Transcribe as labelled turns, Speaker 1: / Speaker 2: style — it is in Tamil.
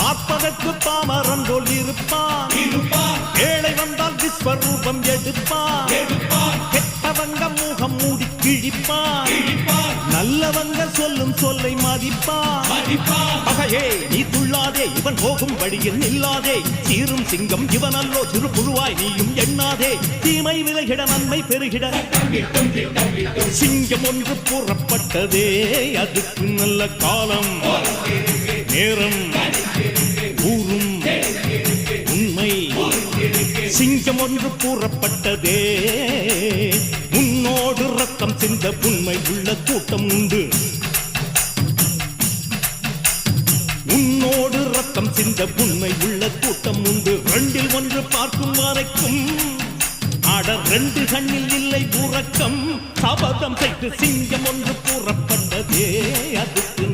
Speaker 1: பார்ப்பதற்கு பாமரன் போல் இருப்பான், ஏழை வந்தால் விஸ்வரூபம் எடுப்பான், கெட்டவங்க முகம் மூடி கிழிப்பான், நல்லவங்க சொல்லும் சொல்லை மதிப்பான். பகையே நீ துள்ளாதே, இவன் போகும் வழியில் நில்லாதே, சீரும் சிங்கம் இவன் அல்லோ, சிறு புழுவாய் நீயும் எண்ணாதே, தீமை விலகிட நன்மை பெருகிட சிங்கம் ஒன்று கூறப்பட்டதே, அதுக்கு நல்ல காலம் நேரம் ஊரும் உண்மை. சிங்கம் ஒன்று கூறப்பட்டதே, உன்னோடு ரத்தம் சிந்த உண்மை உள்ள கூட்டம் உண்டு, உன்னோடு ரத்தம் சிந்த உண்மை உள்ள கூட்டம் உண்டு. ரெண்டில் ஒன்று பார்க்கும் வரைக்கும் ஆட ரெண்டு கண்ணில் இல்லை உறக்கம், சபதம் செய்து சிங்கம் ஒன்று கூறப்பட்டதே, அதுக்கு